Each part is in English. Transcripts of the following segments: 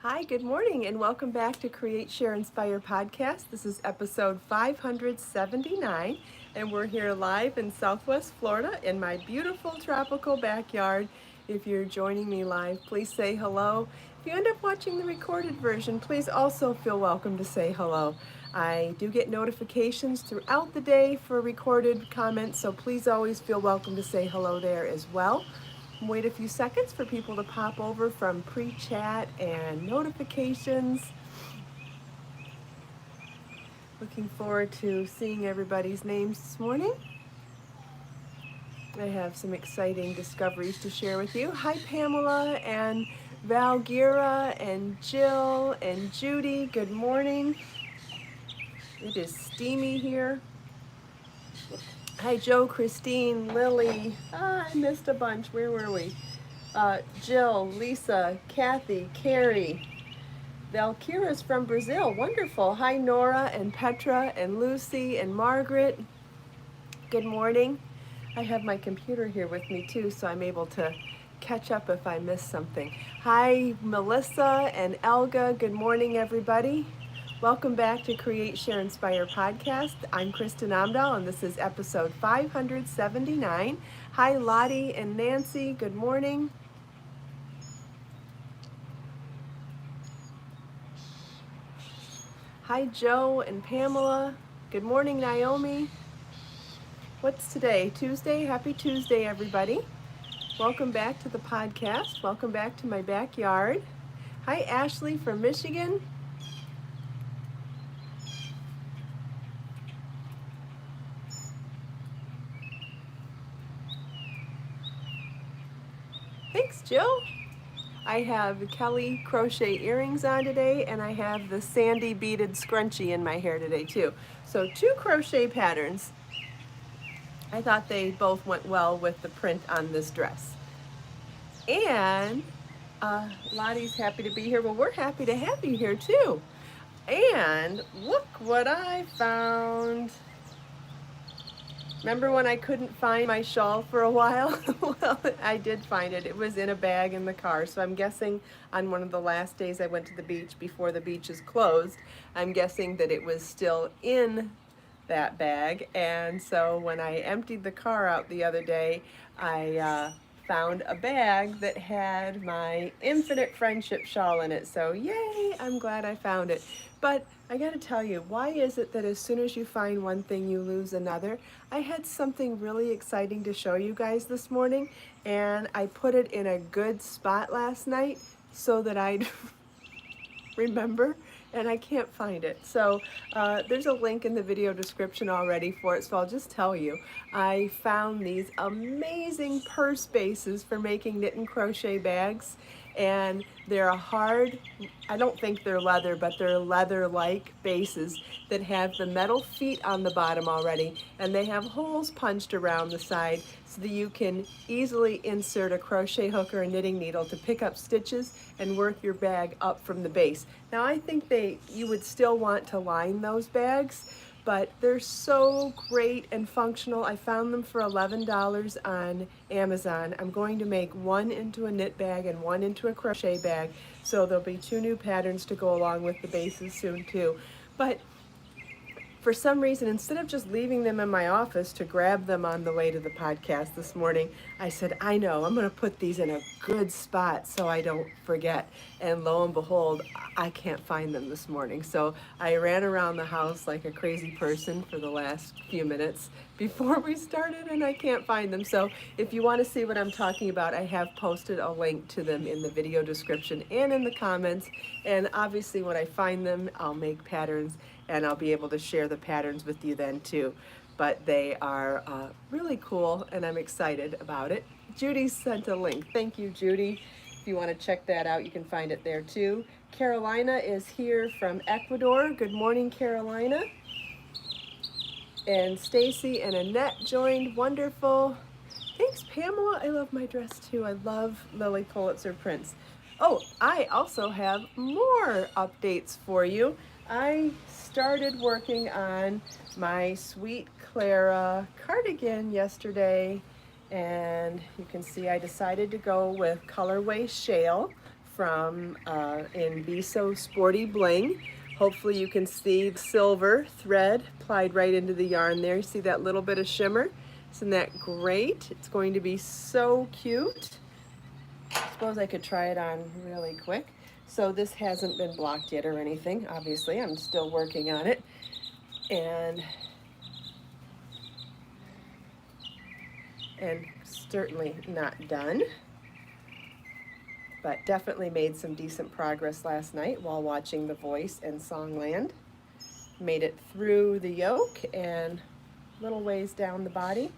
Hi, good morning, and welcome back to Create, Share, Inspire podcast. This is episode 579, and we're here live in Southwest Florida in my beautiful tropical backyard. If you're joining me live, please say hello. If you end up watching the recorded version, please also feel welcome to say hello. I do get notifications throughout the day for recorded comments, so please always feel welcome to say hello there as well. Wait a few seconds for people to pop over from pre-chat and notifications. Looking forward to seeing everybody's names this morning. I have some exciting discoveries to share with you. Hi Pamela and Valgira and Jill and Judy. Good morning. It is steamy here. Hi Joe, Christine, Lily. I missed a bunch. Where were we? Jill, Lisa, Kathy, Carrie. Valkyra's from Brazil. Wonderful. Hi Nora and Petra and Lucy and Margaret. Good morning. I have my computer here with me too, so I'm able to catch up if I miss something. Hi Melissa and Elga. Good morning everybody. Welcome back to Create, Share, Inspire podcast. I'm Kristin Omdahl, and this is episode 579. Hi, Lottie and Nancy. Good morning. Hi, Joe and Pamela. Good morning, Naomi. What's today? Tuesday? Happy Tuesday, everybody. Welcome back to the podcast. Welcome back to my backyard. Hi, Ashley from Michigan. Thanks, Jill. I have Kelly crochet earrings on today, and I have the sandy beaded scrunchie in my hair today too. So 2 crochet patterns. I thought they both went well with the print on this dress. And Lottie's happy to be here. Well, we're happy to have you here too. And look what I found. Remember when I couldn't find my shawl for a while? Well, I did find it. It was in a bag in the car. So I'm guessing on one of the last days I went to the beach before the beach is closed, I'm guessing that it was still in that bag. And so when I emptied the car out the other day, I found a bag that had my Infinite Friendship shawl in it. So yay, I'm glad I found it. But I gotta tell you, why is it that as soon as you find one thing, you lose another? I had something really exciting to show you guys this morning, and I put it in a good spot last night so that I'd remember, and I can't find it. So there's a link in the video description already for it, so I'll just tell you. I found these amazing purse bases for making knit and crochet bags, and they're a hard, I don't think they're leather, but they're leather-like bases that have the metal feet on the bottom already, and they have holes punched around the side so that you can easily insert a crochet hook or a knitting needle to pick up stitches and work your bag up from the base. Now I think you would still want to line those bags, but they're so great and functional. I found them for $11 on Amazon. I'm going to make one into a knit bag and one into a crochet bag, so there'll be 2 new patterns to go along with the bases soon too. But for some reason, instead of just leaving them in my office to grab them on the way to the podcast this morning, I said, I know, I'm going to put these in a good spot so I don't forget. And lo and behold, I can't find them this morning. So I ran around the house like a crazy person for the last few minutes before we started, and I can't find them. So if you want to see what I'm talking about, I have posted a link to them in the video description and in the comments. And obviously when I find them, I'll make patterns, and I'll be able to share the patterns with you then too. But they are really cool, and I'm excited about it. Judy sent a link. Thank you, Judy. If you want to check that out, you can find it there too. Carolina is here from Ecuador. Good morning, Carolina. And Stacy and Annette joined. Wonderful. Thanks, Pamela. I love my dress too. I love Lily Pulitzer prints. Oh, I also have more updates for you. I started working on my Sweet Clara cardigan yesterday, and you can see I decided to go with colorway Shale from in Be So Sporty Bling. Hopefully you can see the silver thread applied right into the yarn there. You see that little bit of shimmer? Isn't that great? It's going to be so cute. I suppose I could try it on really quick. So this hasn't been blocked yet or anything. Obviously, I'm still working on it. And certainly not done. But definitely made some decent progress last night while watching The Voice and Songland. Made it through the yoke and little ways down the body.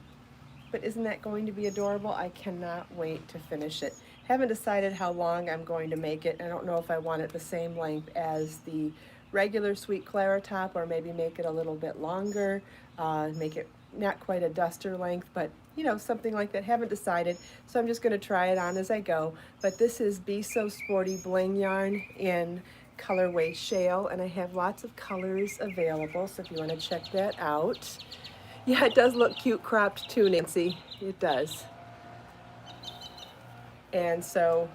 But isn't that going to be adorable? I cannot wait to finish it. Haven't decided how long I'm going to make it. I don't know if I want it the same length as the regular Sweet Clara top, or maybe make it a little bit longer, make it not quite a duster length, but you know, something like that. Haven't decided, so I'm just going to try it on as I go. But this is Be So Sporty Bling yarn in colorway Shale, and I have lots of colors available, so if you want to check that out. Yeah, it does look cute cropped too, Nancy. It does. And so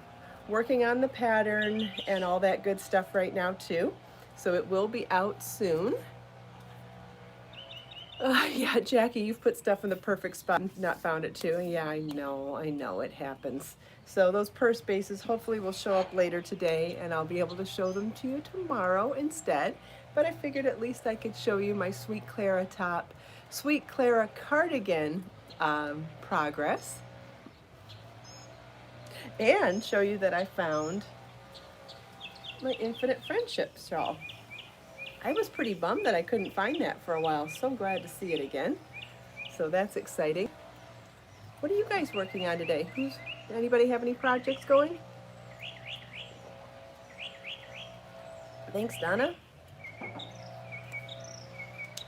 working on the pattern and all that good stuff right now too. So it will be out soon. Yeah, Jackie, you've put stuff in the perfect spot and not found it too. Yeah, I know, it happens. So those purse bases hopefully will show up later today, and I'll be able to show them to you tomorrow instead. But I figured at least I could show you my Sweet Clara top, Sweet Clara cardigan progress, and show you that I found my Infinite Friendship shawl. I was pretty bummed that I couldn't find that for a while. So glad to see it again. So that's exciting. What are you guys working on today? Anybody have any projects going? Thanks, Donna.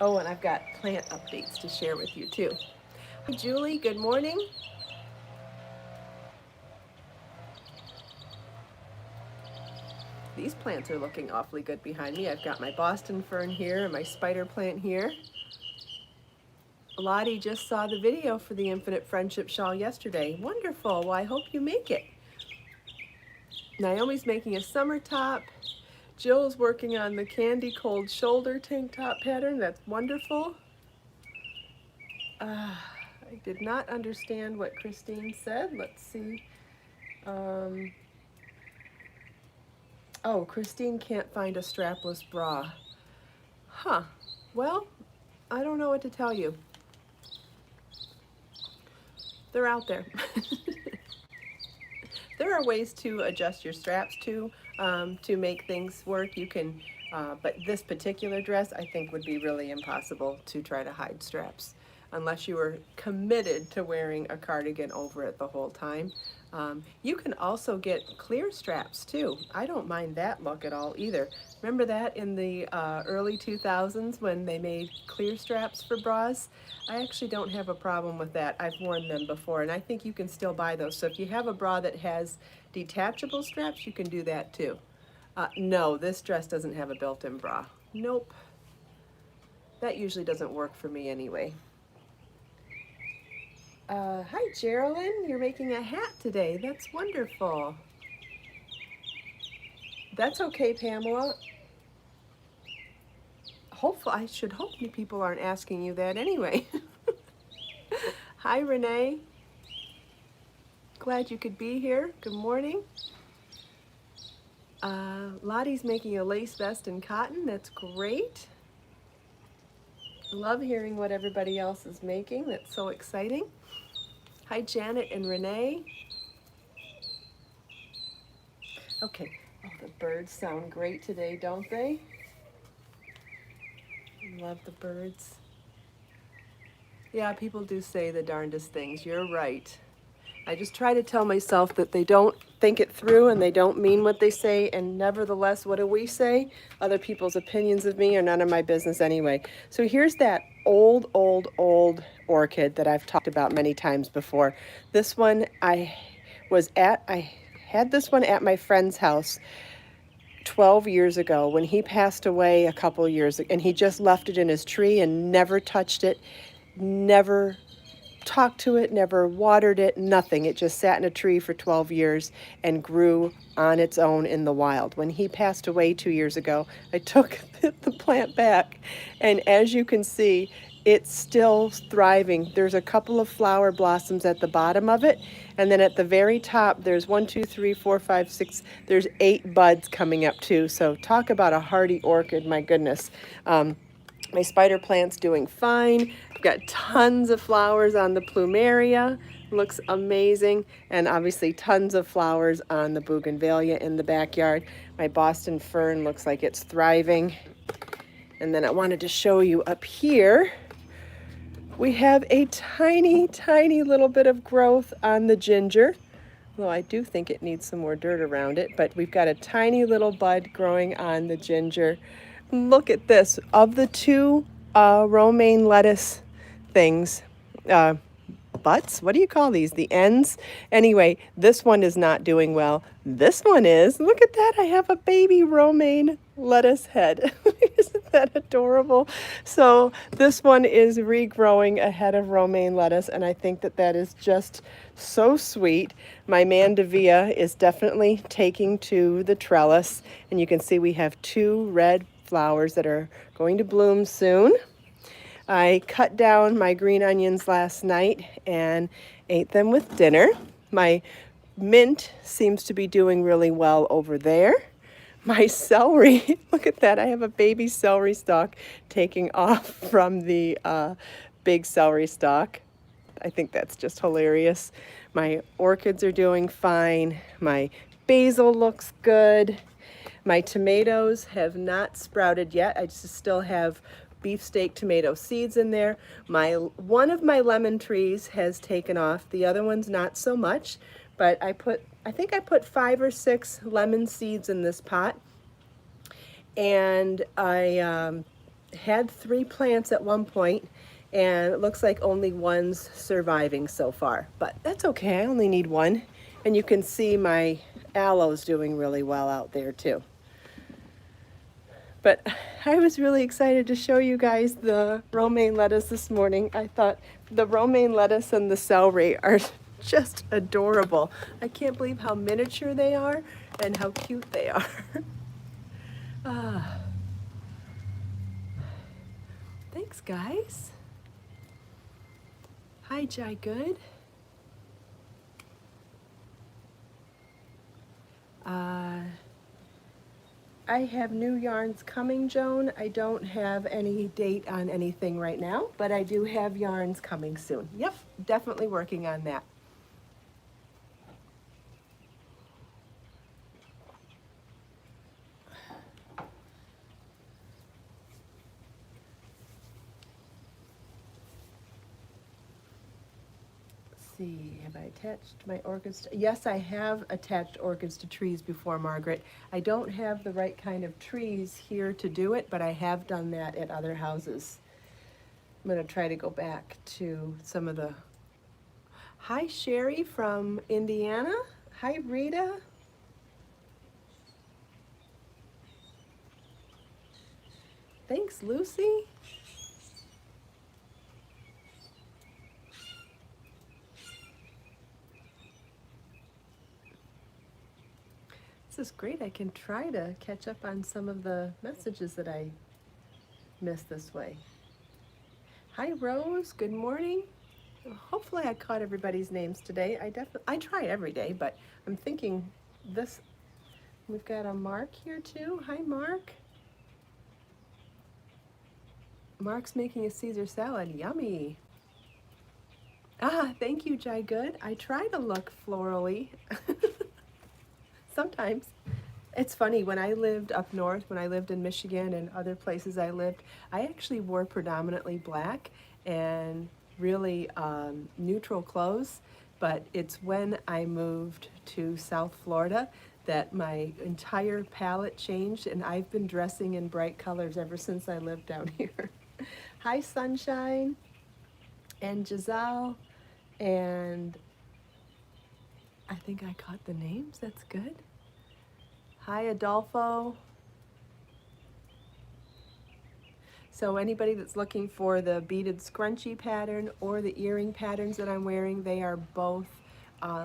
Oh, and I've got plant updates to share with you too. Hi, Julie, good morning. These plants are looking awfully good behind me. I've got my Boston fern here and my spider plant here. Lottie just saw the video for the Infinite Friendship shawl yesterday. Wonderful. Well, I hope you make it. Naomi's making a summer top. Jill's working on the candy cold shoulder tank top pattern. That's wonderful. I did not understand what Christine said. Let's see. Oh, Christine can't find a strapless bra. Huh. Well, I don't know what to tell you. They're out there. There are ways to adjust your straps to make things work. You can, but this particular dress I think would be really impossible to try to hide straps unless you were committed to wearing a cardigan over it the whole time. You can also get clear straps too. I don't mind that look at all either. Remember that in the early 2000s when they made clear straps for bras? I actually don't have a problem with that. I've worn them before, and I think you can still buy those. So if you have a bra that has detachable straps, you can do that too. No, this dress doesn't have a built-in bra. Nope. That usually doesn't work for me anyway. Hi, Geraldine. You're making a hat today. That's wonderful. That's okay, Pamela. Hopefully, I should hope you people aren't asking you that anyway. Hi, Renee. Glad you could be here. Good morning. Lottie's making a lace vest in cotton. That's great. Love hearing what everybody else is making. That's so exciting. Hi, Janet and Renee. Okay. Oh, the birds sound great today, don't they? Love the birds. Yeah, people do say the darndest things. You're right. I just try to tell myself that they don't think it through and they don't mean what they say, and nevertheless, what do we say? Other people's opinions of me are none of my business anyway. So here's that old orchid that I've talked about many times before. This one I had this one at my friend's house 12 years ago when he passed away a couple years ago, and he just left it in his tree and never touched it, never talked to it, never watered it, nothing. It just sat in a tree for 12 years and grew on its own in the wild. When he passed away 2 years ago, I took the plant back, and as you can see, it's still thriving. There's a couple of flower blossoms at the bottom of it, and then at the very top, there's 1, 2, 3, 4, 5, 6, there's 8 buds coming up too. So talk about a hardy orchid, my goodness. My spider plant's doing fine. I've got tons of flowers on the plumeria. Looks amazing. And obviously tons of flowers on the bougainvillea in the backyard. My Boston fern looks like it's thriving. And then I wanted to show you up here, we have a tiny, tiny little bit of growth on the ginger. Well, I do think it needs some more dirt around it, but we've got a tiny little bud growing on the ginger. Look at this. Of the two romaine lettuce things, butts, what do you call these? The ends? Anyway, this one is not doing well. This one is. Look at that. I have a baby romaine lettuce head. Isn't that adorable? So this one is regrowing a head of romaine lettuce, and I think that that is just so sweet. My mandevilla is definitely taking to the trellis, and you can see we have 2 red flowers that are going to bloom soon. I cut down my green onions last night and ate them with dinner. My mint seems to be doing really well over there. My celery, look at that. I have a baby celery stalk taking off from the big celery stalk. I think that's just hilarious. My orchids are doing fine. My basil looks good. My tomatoes have not sprouted yet. I just still have beefsteak tomato seeds in there. One of my lemon trees has taken off. The other one's not so much, but I think I put 5 or 6 lemon seeds in this pot. And I had 3 plants at one point, and it looks like only one's surviving so far, but that's okay. I only need one. And you can see my aloe's doing really well out there too. But I was really excited to show you guys the romaine lettuce this morning. I thought the romaine lettuce and the celery are just adorable. I can't believe how miniature they are and how cute they are. Thanks, guys. Hi, Jai Good. I have new yarns coming, Joan. I don't have any date on anything right now, but I do have yarns coming soon. Yep, definitely working on that. See, have I attached my orchids? Yes, I have attached orchids to trees before, Margaret. I don't have the right kind of trees here to do it, but I have done that at other houses. I'm going to try to go back to some of the... Hi, Sherry from Indiana. Hi, Rita. Thanks, Lucy. This is great. I can try to catch up on some of the messages that I missed this way. Hi, Rose. Good morning. Hopefully I caught everybody's names today. I try every day, but I'm thinking this. We've got a Mark here too. Hi, Mark. Mark's making a Caesar salad. Yummy. Thank you, Jai Good. I try to look florally. Sometimes. It's funny, when I lived up north, when I lived in Michigan and other places I lived, I actually wore predominantly black and really neutral clothes, but it's when I moved to South Florida that my entire palette changed, and I've been dressing in bright colors ever since I lived down here. Hi, Sunshine, and Giselle, and I think I caught the names. That's good. Hi, Adolfo. So anybody that's looking for the beaded scrunchie pattern or the earring patterns that I'm wearing, they are both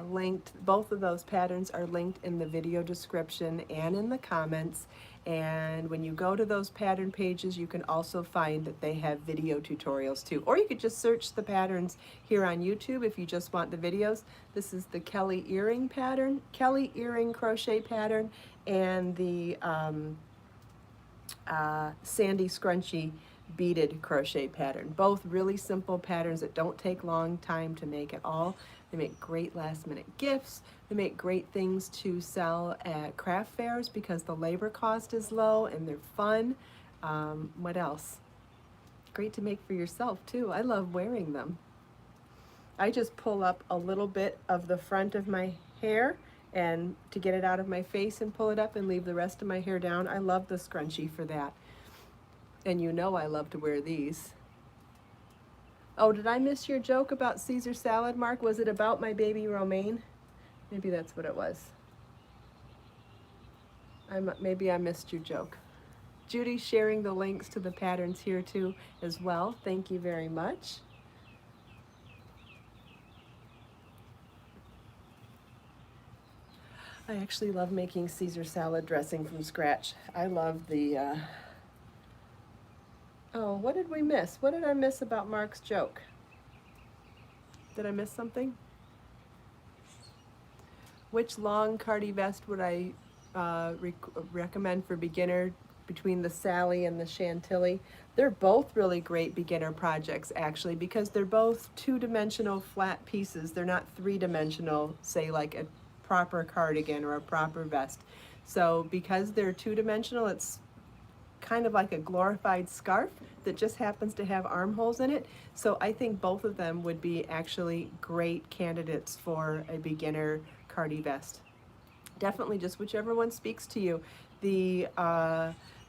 linked. Both of those patterns are linked in the video description and in the comments. And when you go to those pattern pages, you can also find that they have video tutorials too. Or you could just search the patterns here on YouTube if you just want the videos. This is the Kelly earring pattern, Kelly earring crochet pattern, and the Sandy Scrunchy beaded crochet pattern. Both really simple patterns that don't take long time to make at all. They make great last minute gifts. They make great things to sell at craft fairs because the labor cost is low and they're fun. What else? Great to make for yourself too. I love wearing them. I just pull up a little bit of the front of my hair and to get it out of my face and pull it up and leave the rest of my hair down. I love the scrunchie for that. And you know I love to wear these. Oh, did I miss your joke about Caesar salad, Mark? Was it about my baby romaine? Maybe that's what it was. Maybe I missed your joke. Judy's sharing the links to the patterns here too as well. Thank you very much. I actually love making Caesar salad dressing from scratch. I love the, oh, what did we miss? What did I miss about Mark's joke? Did I miss something? Which long cardi vest would I recommend for beginner between the Sally and the Chantilly? They're both really great beginner projects actually because they're both two-dimensional flat pieces. They're not three-dimensional, say like a proper cardigan or a proper vest. So because they're two-dimensional, it's kind of like a glorified scarf that just happens to have armholes in it. So I think both of them would be actually great candidates for a beginner cardi vest. Definitely just whichever one speaks to you. The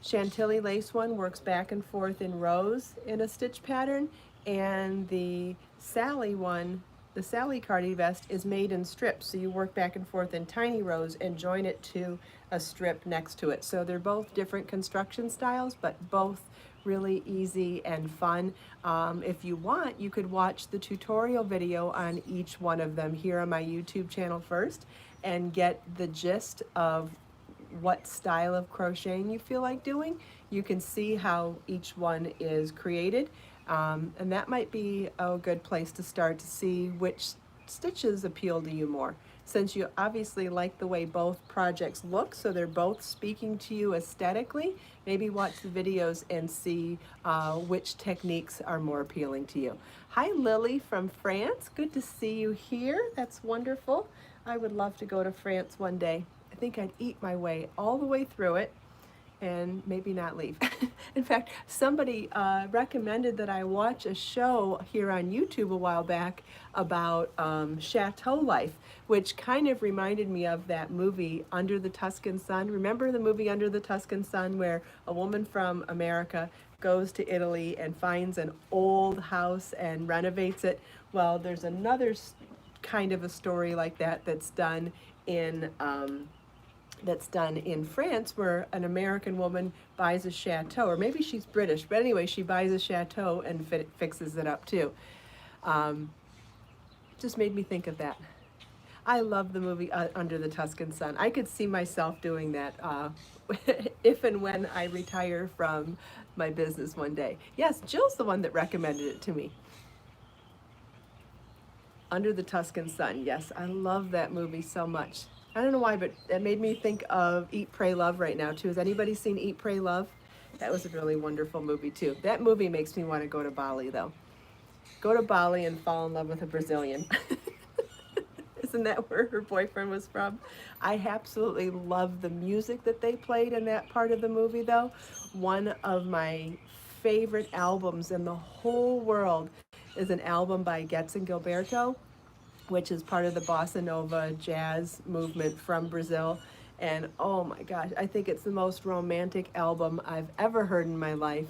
Chantilly lace one works back and forth in rows in a stitch pattern, and the Sally one, the Sally cardi vest, is made in strips, so you work back and forth in tiny rows and join it to a strip next to it. So they're both different construction styles, but both really easy and fun. If you want, you could watch the tutorial video on each one of them here on my YouTube channel first and get the gist of what style of crocheting you feel like doing. You can see how each one is created. And that might be a good place to start to see which stitches appeal to you more. Since you obviously like the way both projects look, so they're both speaking to you aesthetically, maybe watch the videos and see which techniques are more appealing to you. Hi Lily from France, good to see you here. That's wonderful. I would love to go to France one day. I think I'd eat my way all the way through it and maybe not leave. In fact, somebody recommended that I watch a show here on YouTube a while back about chateau life, which kind of reminded me of that movie Under the Tuscan Sun. Remember the movie Under the Tuscan Sun, where a woman from America goes to Italy and finds an old house and renovates it? Well, there's another kind of a story like that that's done in France, where an American woman buys a chateau, or maybe she's British, but anyway, she buys a chateau and fixes it up too. Just made me think of that. I love the movie Under the Tuscan Sun. I could see myself doing that if and when I retire from my business one day. Yes, Jill's the one that recommended it to me. Under the Tuscan Sun, yes, I love that movie so much. I don't know why, but it made me think of Eat, Pray, Love right now too. Has anybody seen Eat, Pray, Love? That was a really wonderful movie too. That movie makes me want to go to Bali though. Go to Bali and fall in love with a Brazilian. Isn't that where her boyfriend was from? I absolutely love the music that they played in that part of the movie though. One of my favorite albums in the whole world is an album by Getz and Gilberto, which is part of the bossa nova jazz movement from Brazil. And oh my gosh, I think it's the most romantic album I've ever heard in my life.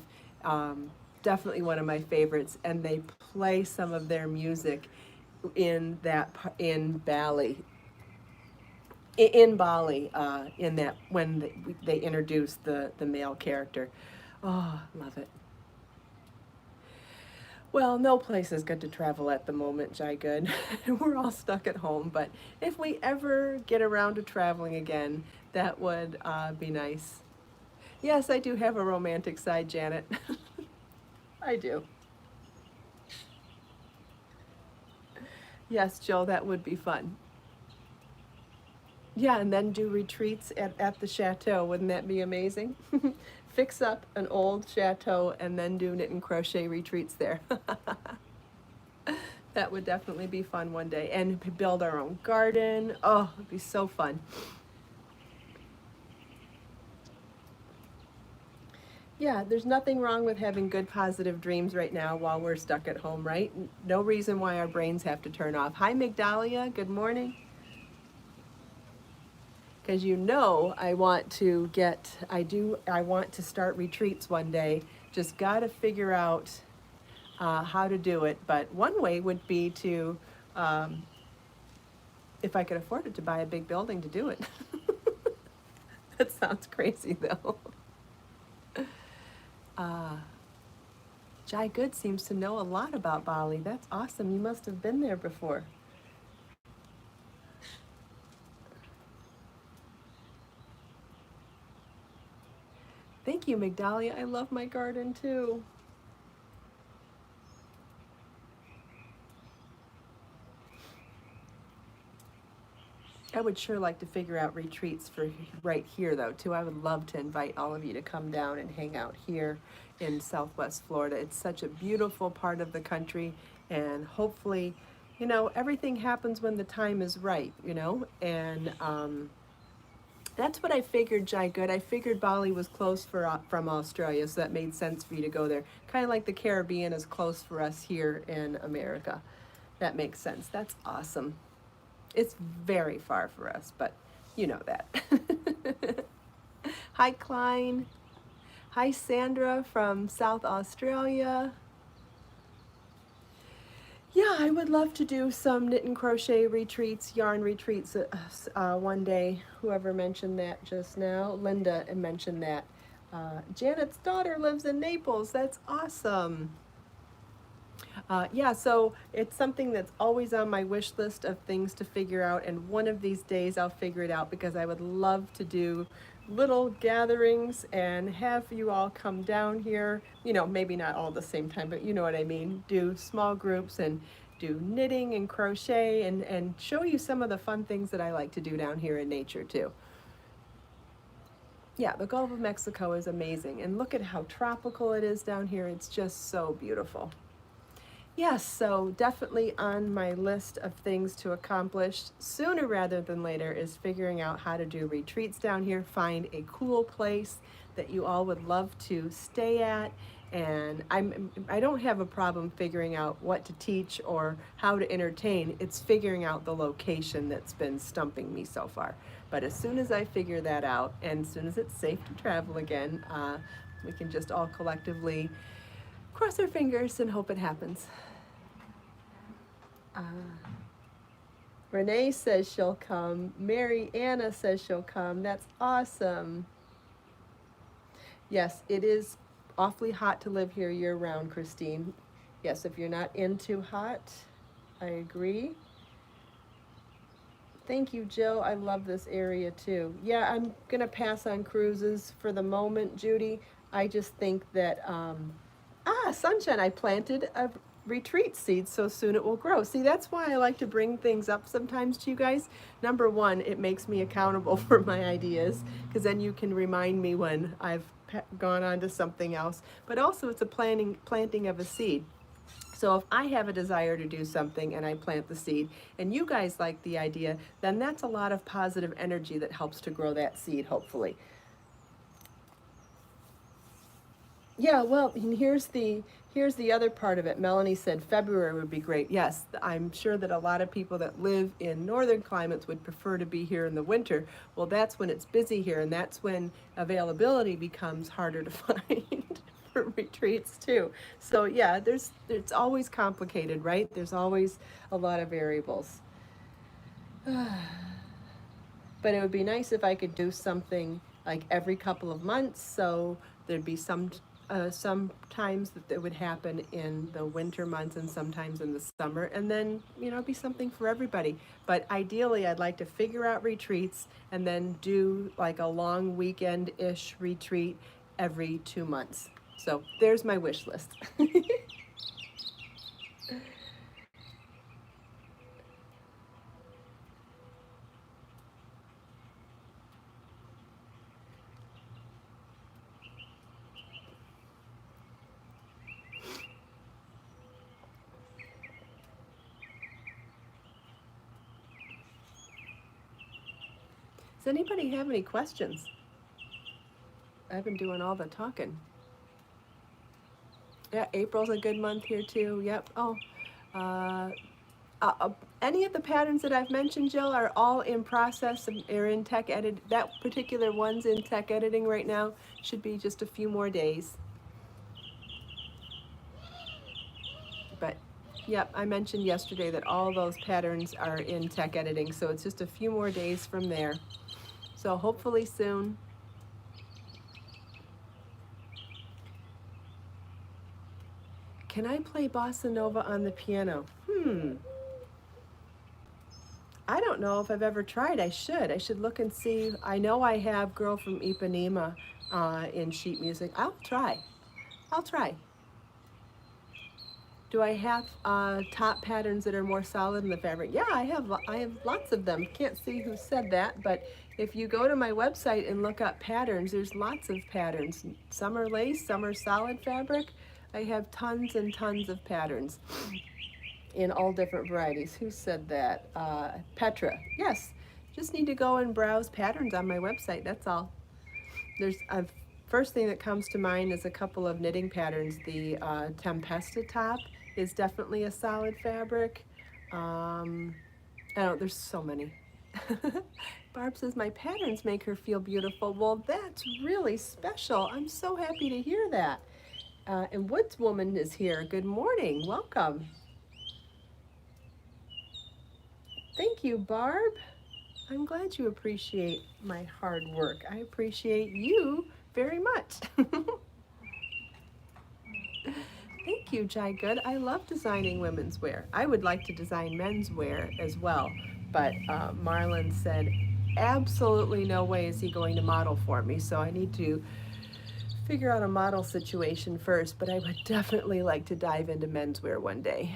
Definitely one of my favorites. And they play some of their music in Bali, when they introduce the male character. Oh, love it. Well, no place is good to travel at the moment, Jai Good. We're all stuck at home, but if we ever get around to traveling again, that would be nice. Yes, I do have a romantic side, Janet. I do. Yes, Jill, that would be fun. Yeah, and then do retreats at the chateau. Wouldn't that be amazing? Fix up an old chateau and then do knit and crochet retreats there. That would definitely be fun one day. And build our own garden. Oh, it'd be so fun. Yeah, there's nothing wrong with having good positive dreams right now while we're stuck at home, right? No reason why our brains have to turn off. Hi, Migdalia. Good morning. Because I want to I want to start retreats one day. Just got to figure out how to do it. But one way would be to, um, if I could afford it, to buy a big building to do it. That sounds crazy though. Uh, Jai Good seems to know a lot about Bali. That's awesome. You must have been there before. Thank you, Migdalia. I love my garden too. I would sure like to figure out retreats for right here, though, too. I would love to invite all of you to come down and hang out here in Southwest Florida. It's such a beautiful part of the country, and hopefully, everything happens when the time is right, and that's what I figured, Jai Good. I figured Bali was close from Australia, so that made sense for you to go there. Kind of like the Caribbean is close for us here in America. That makes sense. That's awesome. It's very far for us, but you know that. Hi, Klein. Hi, Sandra from South Australia. Yeah, I would love to do some knit and crochet retreats, yarn retreats one day. Whoever mentioned that just now, Linda mentioned that. Janet's daughter lives in Naples. That's awesome. Yeah, so it's something that's always on my wish list of things to figure out, and one of these days I'll figure it out because I would love to do little gatherings and have you all come down here. Maybe not all at the same time, but you know what I mean. Do small groups and do knitting and crochet and show you some of the fun things that I like to do down here in nature too. Yeah, the Gulf of Mexico is amazing, and look at how tropical it is down here. It's just so beautiful. Yes, so definitely on my list of things to accomplish sooner rather than later is figuring out how to do retreats down here, find a cool place that you all would love to stay at. And I don't have a problem figuring out what to teach or how to entertain. It's figuring out the location that's been stumping me so far. But as soon as I figure that out, and as soon as it's safe to travel again, we can just all collectively cross our fingers and hope it happens. Renee says she'll come. Mary Anna says she'll come. That's awesome. Yes, it is awfully hot to live here year round, Christine. Yes, if you're not into hot, I agree. Thank you, Jill. I love this area too. Yeah, I'm going to pass on cruises for the moment, Judy. I just think that, sunshine, I planted a retreat seed, so soon it will grow. See, that's why I like to bring things up sometimes to you guys. Number one, it makes me accountable for my ideas, because then you can remind me when I've gone on to something else. But also it's a planting of a seed. So if I have a desire to do something and I plant the seed and you guys like the idea, then that's a lot of positive energy that helps to grow that seed, hopefully. Yeah, well, and here's the other part of it. Melanie said February would be great. Yes, I'm sure that a lot of people that live in northern climates would prefer to be here in the winter. Well, that's when it's busy here, and that's when availability becomes harder to find for retreats too. So yeah, it's always complicated, right? There's always a lot of variables. But it would be nice if I could do something like every couple of months, so there'd be some sometimes that it would happen in the winter months and sometimes in the summer, and then be something for everybody. But ideally, I'd like to figure out retreats and then do like a long weekend-ish retreat every 2 months. So there's my wish list. Does anybody have any questions? I've been doing all the talking. Yeah, April's a good month here too. Yep. Oh, any of the patterns that I've mentioned, Jill, are all in process or in tech edit. That particular one's in tech editing right now. Should be just a few more days. But yep, I mentioned yesterday that all those patterns are in tech editing, so it's just a few more days from there. So hopefully soon. Can I play bossa nova on the piano? I don't know if I've ever tried. I should look and see. I know I have Girl from Ipanema in sheet music. I'll try. Do I have top patterns that are more solid in the fabric? Yeah, I have lots of them. Can't see who said that, but if you go to my website and look up patterns, there's lots of patterns. Some are lace, some are solid fabric. I have tons and tons of patterns in all different varieties. Who said that? Petra. Yes, just need to go and browse patterns on my website, that's all. There's a first thing that comes to mind is a couple of knitting patterns. The Tempesta top is definitely a solid fabric. There's so many. Barb says, my patterns make her feel beautiful. Well, that's really special. I'm so happy to hear that. And Woods Woman is here. Good morning. Welcome. Thank you, Barb. I'm glad you appreciate my hard work. I appreciate you very much. Thank you, Jai Good. I love designing women's wear. I would like to design men's wear as well, but Marlon said, absolutely no way is he going to model for me, so I need to figure out a model situation first, but I would definitely like to dive into menswear one day.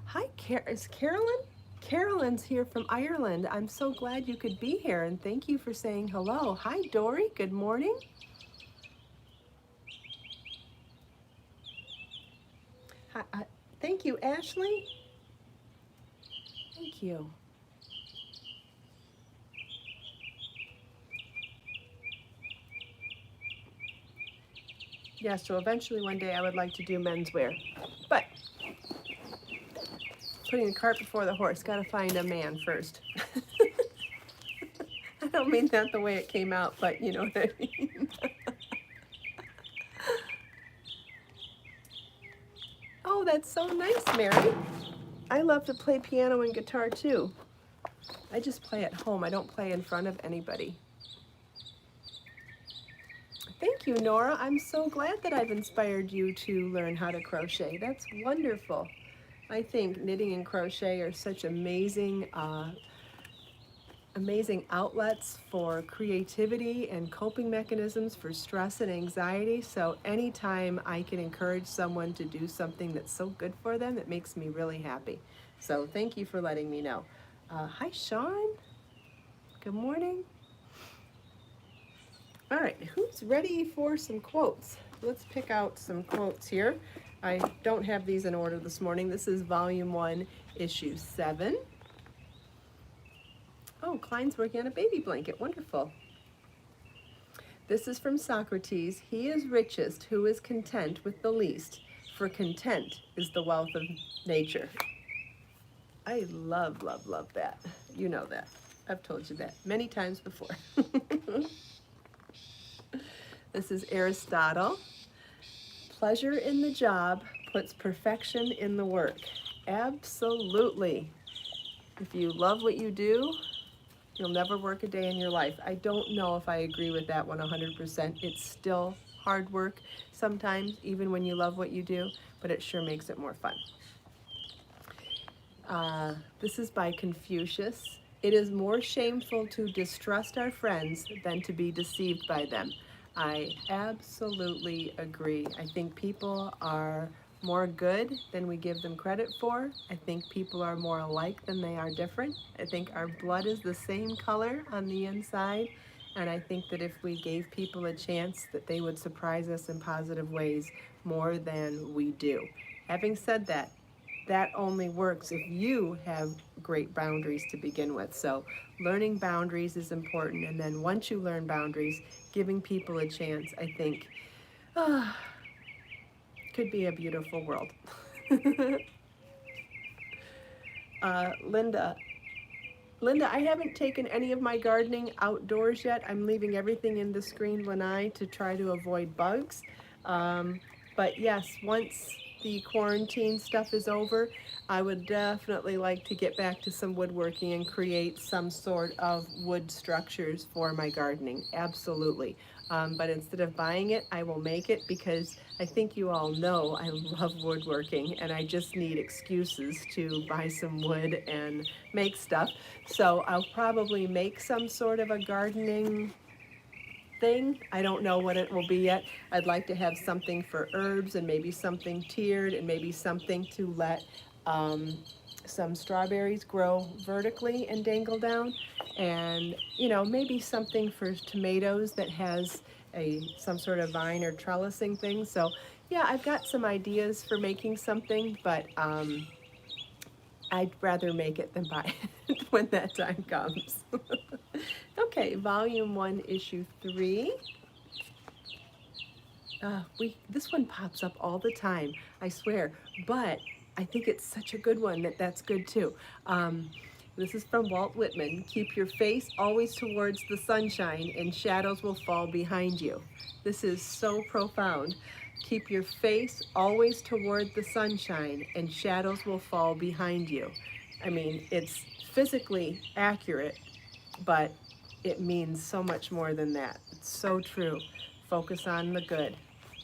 Hi, is Carolyn? Carolyn's here from Ireland. I'm so glad you could be here, and thank you for saying hello. Hi, Dory. Good morning. Hi, thank you, Ashley. Thank you. Yes, so eventually one day I would like to do menswear, but putting the cart before the horse, gotta find a man first. I don't mean that the way it came out, but you know what I mean. Oh, that's so nice, Mary. I love to play piano and guitar too. I just play at home. I don't play in front of anybody. Thank you, Nora. I'm so glad that I've inspired you to learn how to crochet. That's wonderful. I think knitting and crochet are such amazing outlets for creativity and coping mechanisms for stress and anxiety. So anytime I can encourage someone to do something that's so good for them, it makes me really happy. So thank you for letting me know. Hi, Sean. Good morning. All right, who's ready for some quotes? Let's pick out some quotes here. I don't have these in order this morning. This is Volume 1, Issue 7. Oh, Klein's working on a baby blanket. Wonderful. This is from Socrates. He is richest who is content with the least, for content is the wealth of nature. I love, love, love that. You know that. I've told you that many times before. This is Aristotle. Pleasure in the job puts perfection in the work. Absolutely. If you love what you do, You'll never work a day in your life. I don't know if I agree with that one 100%. It's still hard work sometimes, even when you love what you do, but it sure makes it more fun. This is by Confucius. It is more shameful to distrust our friends than to be deceived by them. I absolutely agree. I think people are more good than we give them credit for. I think people are more alike than they are different. I think our blood is the same color on the inside. And I think that if we gave people a chance, that they would surprise us in positive ways more than we do. Having said that, that only works if you have great boundaries to begin with. So learning boundaries is important. And then once you learn boundaries, giving people a chance, I think, could be a beautiful world. Linda, I haven't taken any of my gardening outdoors yet. I'm leaving everything in the screen lanai to try to avoid bugs. But yes, once the quarantine stuff is over, I would definitely like to get back to some woodworking and create some sort of wood structures for my gardening. Absolutely. But instead of buying it, I will make it, because I think you all know I love woodworking and I just need excuses to buy some wood and make stuff. So I'll probably make some sort of a gardening thing. I don't know what it will be yet. I'd like to have something for herbs and maybe something tiered and maybe something to let some strawberries grow vertically and dangle down, and maybe something for tomatoes that has some sort of vine or trellising thing. So yeah, I've got some ideas for making something, but I'd rather make it than buy it when that time comes. Okay, Volume 1, Issue 3. This one pops up all the time, I swear, but I think it's such a good one that's good too. This is from Walt Whitman. Keep your face always towards the sunshine and shadows will fall behind you. This is so profound. Keep your face always toward the sunshine and shadows will fall behind you. I mean, it's physically accurate, but it means so much more than that. It's so true. Focus on the good.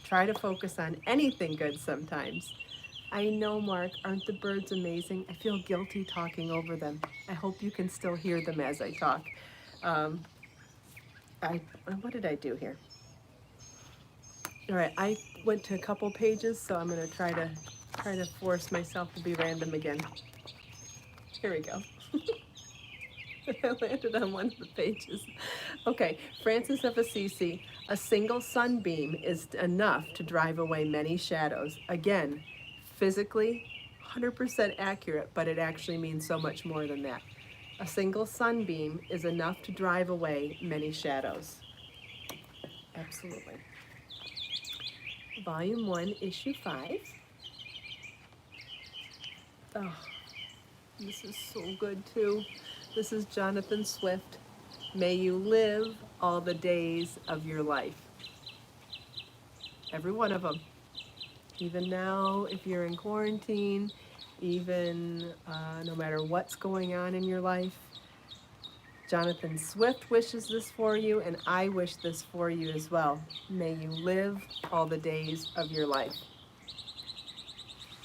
Try to focus on anything good sometimes. I know, Mark, aren't the birds amazing? I feel guilty talking over them. I hope you can still hear them as I talk. What did I do here? All right, I went to a couple pages, so I'm going to try to force myself to be random again. Here we go. I landed on one of the pages. Okay, Francis of Assisi. A single sunbeam is enough to drive away many shadows. Again, physically 100% accurate, but it actually means so much more than that. A single sunbeam is enough to drive away many shadows. Absolutely. Volume 1, Issue 5. Oh, this is so good too. This is Jonathan Swift. May you live all the days of your life. Every one of them. Even now, if you're in quarantine, even no matter what's going on in your life, Jonathan Swift wishes this for you, and I wish this for you as well. May you live all the days of your life.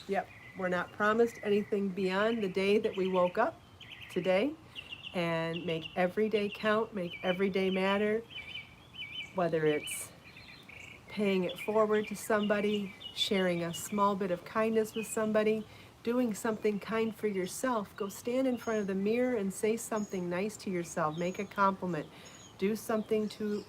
Yep, we're not promised anything beyond the day that we woke up today, and make every day count, make every day matter, whether it's paying it forward to somebody, sharing a small bit of kindness with somebody, doing something kind for yourself. Go stand in front of the mirror and say something nice to yourself. Make a compliment. Do something to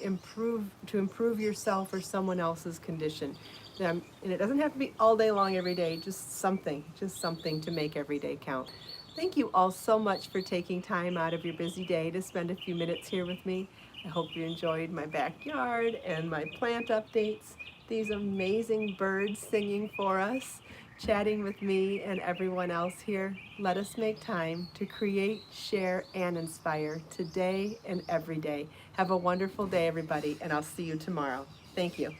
improve yourself or someone else's condition. And it doesn't have to be all day long every day, just something to make every day count. Thank you all so much for taking time out of your busy day to spend a few minutes here with me. I hope you enjoyed my backyard and my plant updates, these amazing birds singing for us, chatting with me and everyone else here. Let us make time to create, share, and inspire today and every day. Have a wonderful day, everybody, and I'll see you tomorrow. Thank you.